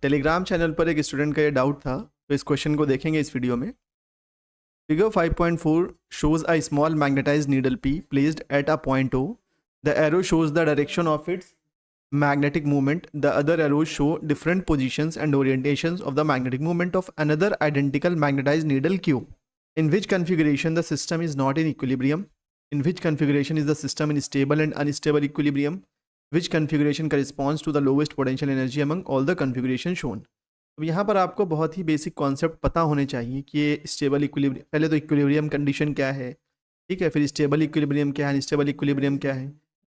Telegram channel पर एक student का ये डाउट था, तो इस क्वेश्चन को देखेंगे इस वीडियो में। Figure 5.4 shows a small magnetized needle P placed at a point O. The arrow shows the direction of its magnetic movement. The other arrows show different positions and orientations of the magnetic movement of another identical magnetized needle Q. In which configuration the system is not in equilibrium? In which configuration is the system in stable and unstable equilibrium? Which configuration corresponds to the lowest potential energy among all the configuration shown? अब यहाँ पर आपको बहुत ही basic concept पता होने चाहिए कि ये स्टेबल इक्विलिब्रियम, पहले तो इक्विलिब्रियम कंडीशन क्या है, ठीक है, फिर स्टेबल इक्विलिब्रियम क्या है, अनस्टेबल इक्विलिब्रियम क्या है,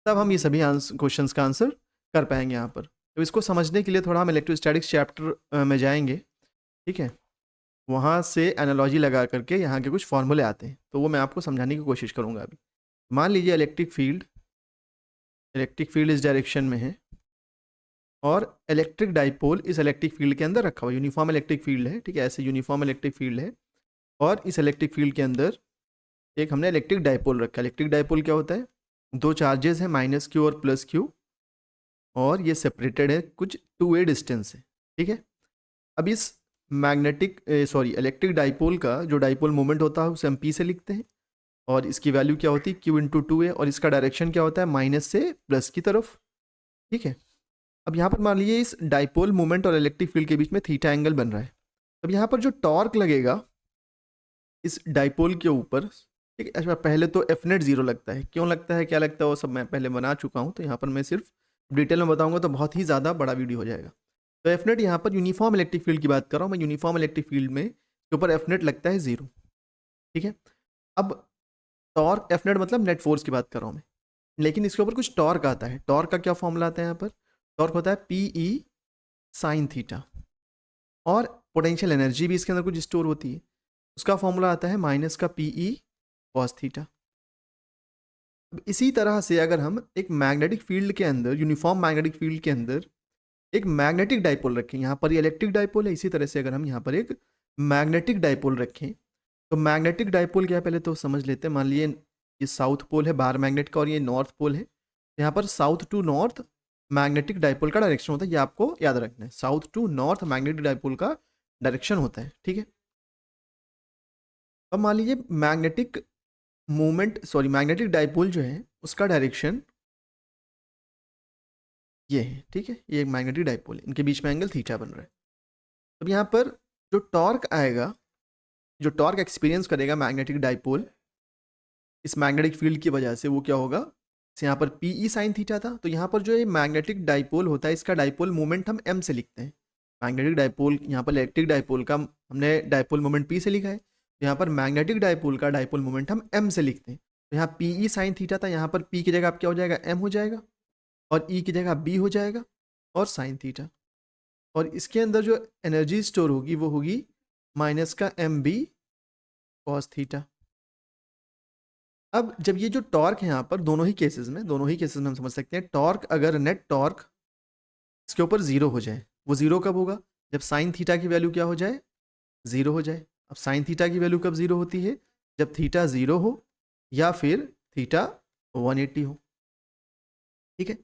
तब हम ये सभी क्वेश्चंस का आंसर कर पाएंगे यहाँ पर। तो इसको समझने के लिए थोड़ा हम इलेक्ट्रोस्टैटिक्स चैप्टर में जाएंगे, ठीक है, वहाँ से एनालॉजी लगा करके यहाँ के कुछ फॉर्मूले आते हैं, तो वो मैं आपको समझाने की कोशिश करूँगा। अभी मान लीजिए इलेक्ट्रिक फील्ड इस डायरेक्शन में है और इलेक्ट्रिक डाइपोल इस इलेक्ट्रिक फील्ड के अंदर रखा हुआ, यूनिफॉर्म इलेक्ट्रिक फील्ड है, ठीक है, ऐसे यूनिफॉर्म इलेक्ट्रिक फील्ड है और इस इलेक्ट्रिक फील्ड के अंदर एक हमने इलेक्ट्रिक डाइपोल रखा। इलेक्ट्रिक डाइपोल क्या होता है? दो चार्जेस हैं, -q और +q, और ये सेपरेटेड है कुछ 2a डिस्टेंस है, ठीक है। अब इस इलेक्ट्रिक डाइपोल का जो डाइपोल मोमेंट होता है उसे हम p से लिखते हैं और इसकी वैल्यू क्या होती है? q × 2a, और इसका डायरेक्शन क्या होता है? माइनस से प्लस की तरफ, ठीक है। अब यहाँ पर मान लीजिए इस डाइपोल मोमेंट और इलेक्ट्रिक फील्ड के बीच में थीटा एंगल बन रहा है। अब यहाँ पर जो टॉर्क लगेगा इस डाइपोल के ऊपर, ठीक है, अच्छा पहले तो एफ नेट 0 लगता है। क्यों लगता है, क्या लगता है, वो सब मैं पहले बना चुका हूँ, तो यहाँ पर मैं सिर्फ डिटेल में बताऊँगा तो बहुत ही ज़्यादा बड़ा वीडियो हो जाएगा। तो एफ नेट यहाँ पर यूनिफॉर्म इलेक्ट्रिक फील्ड की बात कर रहा हूँ मैं, यूनिफॉर्म इलेक्ट्रिक फील्ड में के ऊपर एफ नेट लगता है 0, ठीक है। अब टॉर्क, एफ नेट मतलब नेट फोर्स की बात कर रहा हूँ मैं, लेकिन इसके ऊपर कुछ टॉर्क आता है। टॉर्क का क्या फॉर्मूला आता है? यहाँ पर टॉर्क होता है PE sin थीटा, और पोटेंशियल एनर्जी भी इसके अंदर कुछ स्टोर होती है, उसका फॉर्मूला आता है माइनस का PE cos थीटा। अब इसी तरह से अगर हम एक मैग्नेटिक फील्ड के अंदर, यूनिफॉर्म मैग्नेटिक फील्ड के अंदर एक मैग्नेटिक डाइपोल रखें, यहाँ पर ये इलेक्ट्रिक डाइपोल है, इसी तरह से अगर हम यहाँ पर एक मैग्नेटिक डाइपोल रखें, तो मैग्नेटिक डाइपोल क्या है पहले तो समझ लेते हैं। मान लीजिए ये साउथ पोल है बार मैग्नेट का और ये नॉर्थ पोल है, यहाँ पर south to north magnetic dipole का डायरेक्शन होता है, ये आपको याद रखना है, south to north magnetic dipole का डायरेक्शन होता है, ठीक है। अब मान लीजिए मैग्नेटिक डाइपोल जो है उसका डायरेक्शन ये है, ठीक है, ये एक मैग्नेटिक डाइपोल है, इनके बीच में एंगल थीटा बन रहा है। अब यहाँ पर जो टॉर्क आएगा, जो टॉर्क एक्सपीरियंस करेगा मैग्नेटिक डाइपोल इस मैग्नेटिक फील्ड की वजह से, वो क्या होगा? यहाँ पर PE sin थीटा था, तो यहाँ पर जो ये मैग्नेटिक डाइपोल होता है इसका डाइपोल मोमेंट हम m से लिखते हैं। मैग्नेटिक डाइपोल, यहाँ पर इलेक्ट्रिक डाइपोल का हमने डाइपोल मोमेंट P से लिखा है, तो यहाँ पर मैग्नेटिक डाइपोल का डाइपोल मोमेंट हम m से लिखते हैं। तो यहाँ PE sin थीटा था, यहाँ पर P की जगह आप क्या हो जाएगा? m हो जाएगा, और E की जगह B हो जाएगा, और sin थीटा, और इसके अंदर जो एनर्जी स्टोर होगी वो होगी माइनस का MB cos थीटा। अब जब ये जो टॉर्क है यहाँ पर दोनों ही केसेस में हम समझ सकते हैं, टॉर्क अगर नेट टॉर्क इसके ऊपर 0 हो जाए, वो 0 कब होगा? जब साइन थीटा की वैल्यू क्या हो जाए? 0 हो जाए। अब साइन थीटा की वैल्यू कब 0 होती है? जब थीटा 0 हो या फिर थीटा 180 हो, ठीक है।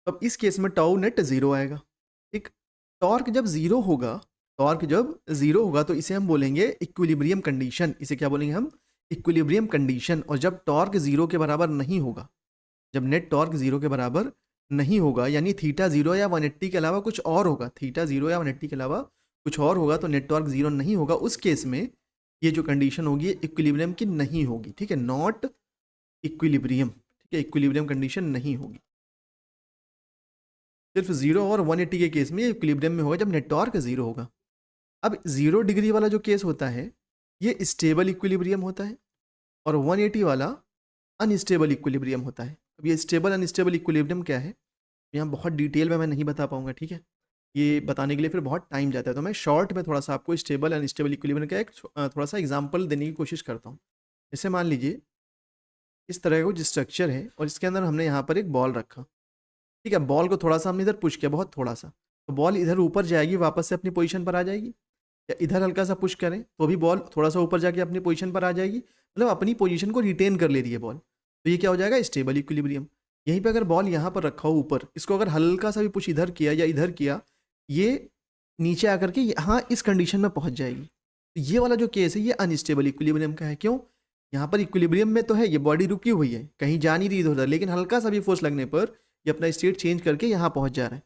अब इस केस में टाउ नेट 0 आएगा, ठीक। टॉर्क जब 0 होगा तो इसे हम बोलेंगे इक्विलिब्रियम कंडीशन। इसे क्या बोलेंगे हम? Equilibrium condition. और जब टॉर्क 0 के बराबर नहीं होगा, जब नेट टॉर्क 0 के बराबर नहीं होगा, यानी थीटा 0 या 180 के अलावा कुछ और होगा, थीटा 0 या 180 के अलावा कुछ और होगा, तो नेट टॉर्क 0 नहीं होगा, उस केस में ये जो कंडीशन होगी इक्विलिब्रियम की नहीं होगी, ठीक है, नॉट इक्विलिब्रियम, ठीक है, इक्विलिब्रियम कंडीशन नहीं होगी। सिर्फ 0 और 180 के केस में इक्विलिब्रियम में होगा जब नेट टॉर्क 0 होगा। अब 0 डिग्री वाला जो केस होता है ये स्टेबल इक्विलिब्रियम होता है, और 180 वाला अनस्टेबल इक्विलिब्रियम होता है। अब ये स्टेबल अनस्टेबल इक्विलिब्रियम क्या है, यहाँ बहुत डिटेल में मैं नहीं बता पाऊंगा, ठीक है, ये बताने के लिए फिर बहुत टाइम जाता है, तो मैं शॉर्ट में थोड़ा सा आपको स्टेबल अनस्टेबल इक्विलिब्रियम का एक थोड़ा सा एग्जांपल देने की कोशिश करता हूँ। जैसे मान लीजिए इस तरह का कुछ स्ट्रक्चर है और इसके अंदर हमने यहाँ पर एक बॉल रखा, ठीक है, बॉल को थोड़ा सा हमने इधर पुश किया, बहुत थोड़ा सा, तो बॉल इधर ऊपर जाएगी, वापस से अपनी पोजीशन पर आ जाएगी, या इधर हल्का सा पुश करें तो भी बॉल थोड़ा सा ऊपर जाके अपनी पोजीशन पर आ जाएगी, मतलब अपनी पोजीशन को रिटेन कर ले रही है बॉल, तो ये क्या हो जाएगा? Stable equilibrium. यहीं पे अगर बॉल यहाँ पर रखा हो ऊपर, इसको अगर हल्का सा भी पुश इधर किया या इधर किया, ये नीचे आकर के यहाँ इस कंडीशन में पहुंच जाएगी। तो ये वाला जो केस है ये अनस्टेबल इक्विलिब्रियम का है। क्यों? यहाँ पर इक्विलिब्रियम में तो है, ये बॉडी रुकी हुई है, कहीं जा नहीं रही इधर उधर, लेकिन हल्का सा भी फोर्स लगने पर ये अपना स्टेट चेंज करके यहाँ पहुंच जा रहा है।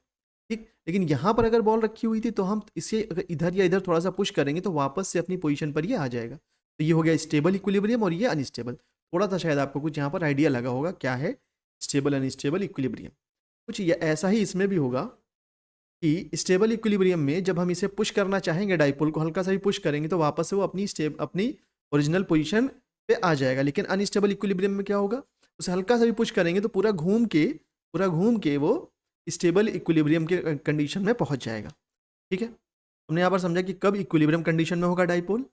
ठीक, लेकिन यहाँ पर अगर बॉल रखी हुई थी तो हम इसे अगर इधर या इधर थोड़ा सा पुश करेंगे तो वापस से अपनी पोजीशन पर ये आ जाएगा। तो ये हो गया स्टेबल इक्विलिब्रियम और ये अनस्टेबल। थोड़ा सा शायद आपको कुछ यहाँ पर आइडिया लगा होगा क्या है स्टेबल अनस्टेबल इक्विलिब्रियम। कुछ ऐसा ही इसमें भी होगा कि स्टेबल इक्विलिब्रियम में जब हम इसे पुश करना चाहेंगे, डाइपोल को हल्का सा भी पुश करेंगे तो वापस से वो अपनी ओरिजिनल पोजीशन पे आ जाएगा। लेकिन अनस्टेबल इक्विलिब्रियम में क्या होगा, उसे हल्का सा भी पुश करेंगे तो पूरा घूम के वो स्टेबल इक्विलिब्रियम के कंडीशन में पहुंच जाएगा। ठीक है, हमने यहाँ पर समझा कि कब इक्विलिब्रियम कंडीशन में होगा डाइपोल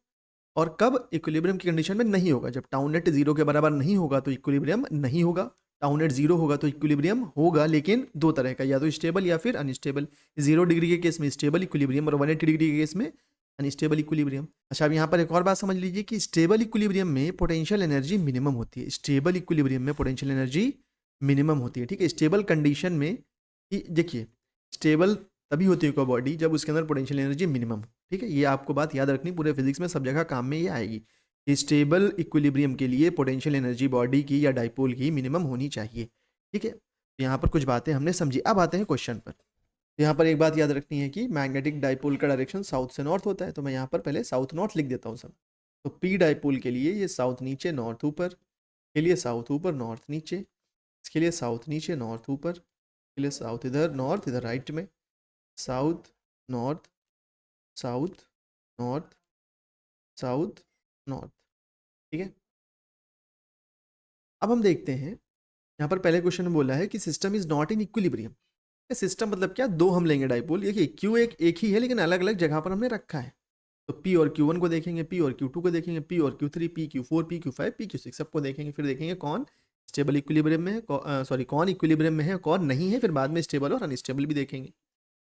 और कब इक्विलिब्रियम की कंडीशन में नहीं होगा। जब टाउ नेट 0 के बराबर नहीं होगा तो इक्विलिब्रियम नहीं होगा, टाउ नेट 0 होगा तो इक्विलिब्रियम होगा, लेकिन दो तरह का, या तो स्टेबल या फिर अनस्टेबल। 0 डिग्री के केस में स्टेबल इक्विलिब्रियम और 180 डिग्री के केस में अनस्टेबल इक्विलिब्रियम। अच्छा, अब यहाँ पर एक और बात समझ लीजिए कि स्टेबल इक्विलिब्रियम में पोटेंशियल एनर्जी मिनिमम होती है। स्टेबल इक्विलिब्रियम में पोटेंशियल एनर्जी मिनिमम होती है। ठीक है, स्टेबल कंडीशन में देखिए स्टेबल तभी होती है कोई बॉडी जब उसके अंदर पोटेंशियल एनर्जी मिनिमम हो। ठीक है, ये आपको बात याद रखनी, पूरे फिजिक्स में सब जगह काम में ये आएगी। स्टेबल इक्विलिब्रियम के लिए पोटेंशियल एनर्जी बॉडी की या डाइपोल की मिनिमम होनी चाहिए। ठीक है, तो यहाँ पर कुछ बातें हमने समझी। अब आते हैं क्वेश्चन पर। यहाँ पर एक बात याद रखनी है कि मैग्नेटिक डाइपोल का डायरेक्शन साउथ से नॉर्थ होता है, तो मैं यहाँ पर पहले साउथ नॉर्थ लिख देता हूँ सब। तो पी डाइपोल के लिए ये साउथ नीचे नॉर्थ ऊपर, के लिए साउथ ऊपर नॉर्थ नीचे, इसके लिए साउथ नीचे नॉर्थ ऊपर, के लिए साउथ इधर नॉर्थ इधर राइट में, south north south north south north. ठीक है, अब हम देखते हैं यहाँ पर पहले क्वेश्चन में बोला है कि system is not in equilibrium. System मतलब क्या, दो हम लेंगे डाइपोल। देखिए क्यू एक ही है लेकिन अलग अलग जगह पर हमने रखा है। तो पी और Q1 को देखेंगे, पी और Q2 को देखेंगे, पी और Q3, P Q4, P Q5, P Q6 सबको देखेंगे। फिर देखेंगे कौन स्टेबल इक्विलिब्रियम में है, कौन इक्विलिब्रियम में है, कौन नहीं है। फिर बाद में स्टेबल और अनस्टेबल भी देखेंगे।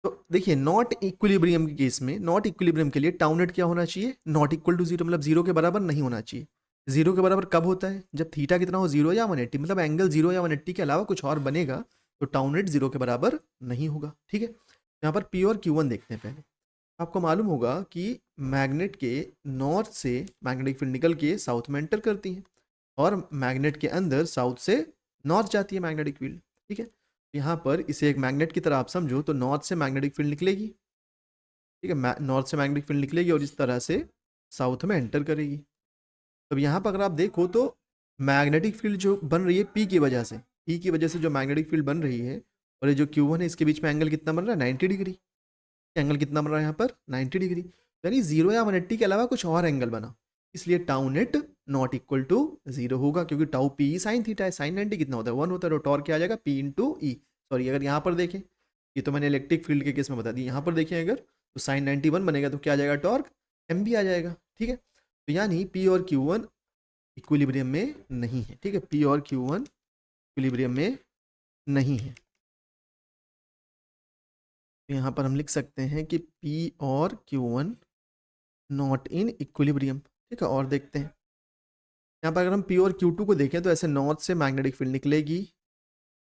तो देखिए नॉट इक्विलिब्रियम के केस में, नॉट इक्विलिब्रियम के लिए टाउ नेट क्या होना चाहिए, नॉट इक्वल टू 0, मतलब 0 के बराबर नहीं होना चाहिए। 0 के बराबर कब होता है, जब थीटा कितना हो, 0 या 180, मतलब एंगल 0 या 180 के अलावा कुछ और बनेगा तो टाउ नेट 0 के बराबर नहीं होगा। ठीक है, यहाँ पर पी और Q1 देखते हैं पहले। आपको मालूम होगा कि मैग्नेट के नॉर्थ से मैग्नेटिक फील्ड निकल के साउथ में एंटर करती है और मैग्नेट के अंदर साउथ से नॉर्थ जाती है मैग्नेटिक फील्ड। ठीक है, यहाँ पर इसे एक मैग्नेट की तरह आप समझो, तो नॉर्थ से मैग्नेटिक फील्ड निकलेगी। ठीक है, नॉर्थ से मैग्नेटिक फील्ड निकलेगी और इस तरह से साउथ में एंटर करेगी। तब यहाँ पर अगर आप देखो तो मैग्नेटिक फील्ड जो बन रही है पी की वजह से, पी की वजह से जो मैग्नेटिक फील्ड बन रही है और ये जो Q1 है इसके बीच में एंगल कितना बन रहा है, 90 डिग्री। एंगल कितना बन रहा है यहाँ पर, 90 डिग्री। यानी 0 या 180 के अलावा कुछ और एंगल बना, इसलिए tau net not equal to 0 होगा, क्योंकि टाउ पी साइन थीटा है, साइन 90 कितना होता है 1 होता है, तो टॉर्क क्या आ जाएगा P इंटू ई। सॉरी, अगर यहाँ पर देखें, ये तो मैंने इलेक्ट्रिक फील्ड के केस में बता दी, यहाँ पर देखें अगर तो साइन 91 बनेगा तो क्या आ जाएगा, टॉर्क MB आ जाएगा। ठीक है, तो यानी P और Q1 इक्विलिब्रियम में नहीं है। ठीक है, P और Q1 इक्विलिब्रियम में नहीं है। तो यहाँ पर हम लिख सकते हैं कि P और Q1 नॉट इन इक्विलिब्रियम। ठीक है, और देखते हैं यहाँ पर अगर हम P और Q2 को देखें तो ऐसे नॉर्थ से मैग्नेटिक फील्ड निकलेगी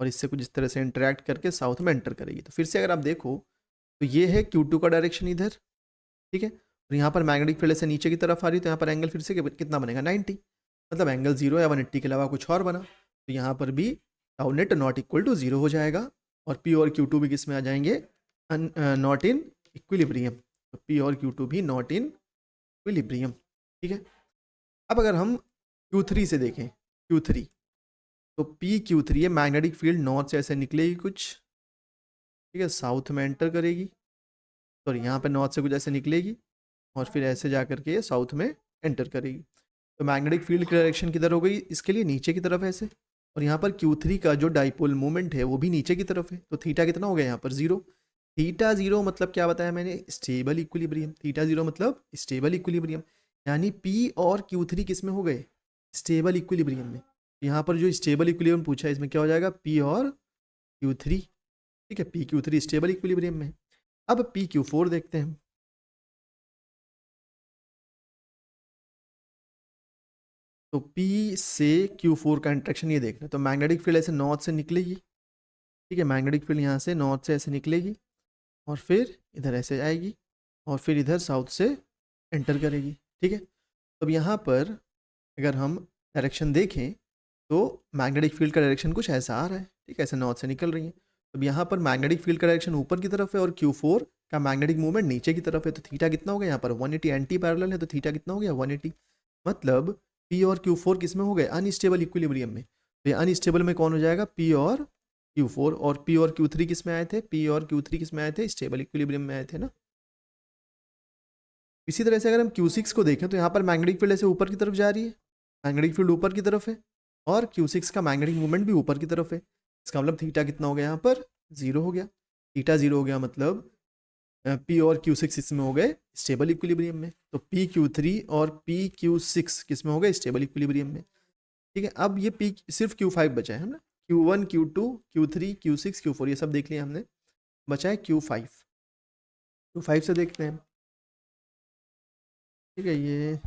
और इससे कुछ इस तरह से इंटरेक्ट करके साउथ में एंटर करेगी। तो फिर से अगर आप देखो तो ये है Q2 का डायरेक्शन इधर। ठीक है, और यहाँ पर मैग्नेटिक फील्ड से नीचे की तरफ आ रही, तो यहाँ पर एंगल फिर से कितना बनेगा, 90, मतलब एंगल 0 या 180 के अलावा कुछ और बना। तो यहाँ पर भी tau net not equal to 0 हो जाएगा और P और Q2 भी किस में आ जाएंगे, नॉट इन इक्विलिब्रियम। तो P और Q2 भी नॉट इन इक्विलिब्रियम। ठीक है, अब अगर हम Q3 से देखें, Q3 तो P Q3 है, मैग्नेटिक फील्ड नॉर्थ से ऐसे निकलेगी कुछ, ठीक है, साउथ में एंटर करेगी, सॉरी यहाँ पे नॉर्थ से कुछ ऐसे निकलेगी और फिर ऐसे जा करके साउथ में एंटर करेगी। तो मैग्नेटिक फील्ड की डायरेक्शन किधर हो गई, इसके लिए नीचे की तरफ ऐसे, और यहाँ पर Q3 का जो डाइपोल मोमेंट है वो भी नीचे की तरफ है। तो थीटा कितना हो गया यहाँ पर 0। थीटा 0 मतलब क्या बताया मैंने, स्टेबल इक्विलिब्रियम। थीटा 0 मतलब स्टेबल इक्विलिब्रियम, यानी P और Q3 किस में हो गए, स्टेबल इक्विलिब्रियम में। यहाँ पर जो स्टेबल इक्विलिब्रियम पूछा है इसमें क्या हो जाएगा, P और Q3। ठीक है, P Q3 स्टेबल इक्विलिब्रियम में। अब P Q4 देखते हैं। तो P से Q4 का इंटरेक्शन ये देखना, तो मैग्नेटिक फील्ड ऐसे नॉर्थ से निकलेगी। ठीक है, मैग्नेटिक फील्ड यहाँ से नॉर्थ से ऐसे निकलेगी और फिर इधर ऐसे आएगी और फिर इधर साउथ से एंटर करेगी, ठीक है। अब यहाँ पर अगर हम डायरेक्शन देखें तो मैग्नेटिक फील्ड का डायरेक्शन कुछ ऐसा आ रहा है, ठीक है, ऐसे नॉर्थ से निकल रही है। अब यहाँ पर मैग्नेटिक फील्ड का डायरेक्शन ऊपर की तरफ है और Q4 का मैग्नेटिक मूवमेंट नीचे की तरफ है, तो थीटा कितना हो गया यहाँ पर 180, एंटी पैरेलल है तो थीटा कितना हो गया 180। मतलब P और Q4 किस में हो गए, अनस्टेबल इक्विलिब्रियम में। तो ये अनस्टेबल में कौन हो जाएगा, P और Q4, और P और Q3 किस में आए थे, P और Q3 किस में आए थे, स्टेबल इक्विलिब्रियम में आए थे ना। इसी तरह से अगर हम Q6 को देखें तो यहाँ पर मैग्नेटिक फील्ड ऐसे ऊपर की तरफ जा रही है, मैग्नेटिक फील्ड ऊपर की तरफ है और Q6 का मैग्नेटिक मूवमेंट भी ऊपर की तरफ है। इसका मतलब थीटा कितना हो गया, यहाँ पर 0 हो गया। थीटा 0 हो गया मतलब P और Q6 इसमें हो गए स्टेबल इक्विलिब्रियम में। तो PQ3 और PQ6 किस में हो गए, स्टेबल इक्विलिब्रियम में, ठीक है। अब ये P सिर्फ Q5 बचा है, हमने Q1, Q2, Q3, Q6, Q4 ये सब देख लिया हमने, बचा है Q5। Q5 से देखते हैं, ठीक है। ये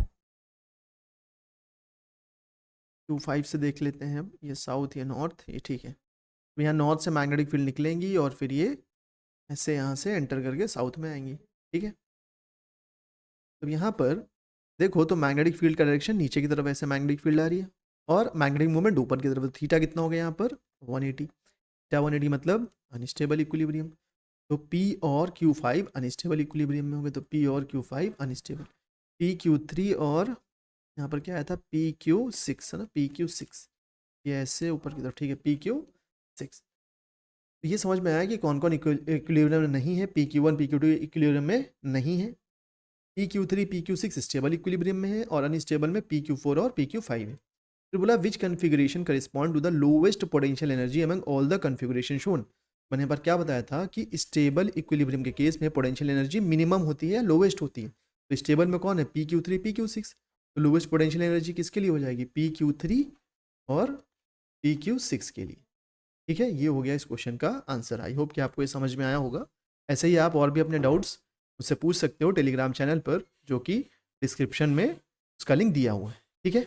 Q5 से देख लेते हैं हम, ये साउथ या नॉर्थ, ये ठीक है। तो यहाँ नॉर्थ से मैग्नेटिक फील्ड निकलेंगी और फिर ये ऐसे यहाँ से एंटर करके साउथ में आएंगी, ठीक है। तो यहाँ पर देखो तो मैग्नेटिक फील्ड का डायरेक्शन नीचे की तरफ ऐसे मैग्नेटिक फील्ड आ रही है और मैग्नेटिक मूवमेंट ऊपर की तरफ। थीटा कितना हो गया यहाँ पर 180, थीटा 180 मतलब अनस्टेबल इक्विलिब्रियम। तो P और Q5 अनस्टेबल इक्विलिब्रियम में होंगे, तो P और Q5 अनस्टेबल। PQ3 और यहाँ पर क्या आया था PQ6 है ना, PQ6 ये ऐसे ऊपर की तरफ, ठीक है, PQ6। तो ये समझ में आया कि कौन कौन इक्विलिब्रियम में नहीं है। PQ1 PQ2 इक्विलिब्रियम में नहीं है, PQ3 PQ6 स्टेबल इक्विलिब्रियम में है और अनस्टेबल में PQ4 और PQ5 है। फिर बोला which configuration correspond to the lowest potential energy among all the configuration shown. मैंने पर क्या बताया था कि स्टेबल इक्विलिब्रियम के केस में पोटेंशियल एनर्जी मिनिमम होती है, लोवेस्ट होती है। तो स्टेबल में कौन है, PQ3 PQ6। तो लोवेस्ट पोटेंशियल एनर्जी किसके लिए हो जाएगी, PQ3 और PQ6 के लिए, ठीक है। ये हो गया इस क्वेश्चन का आंसर। आई होप कि आपको ये समझ में आया होगा। ऐसे ही आप और भी अपने डाउट्स मुझसे पूछ सकते हो टेलीग्राम चैनल पर, जो कि डिस्क्रिप्शन में उसका लिंक दिया हुआ है, ठीक है।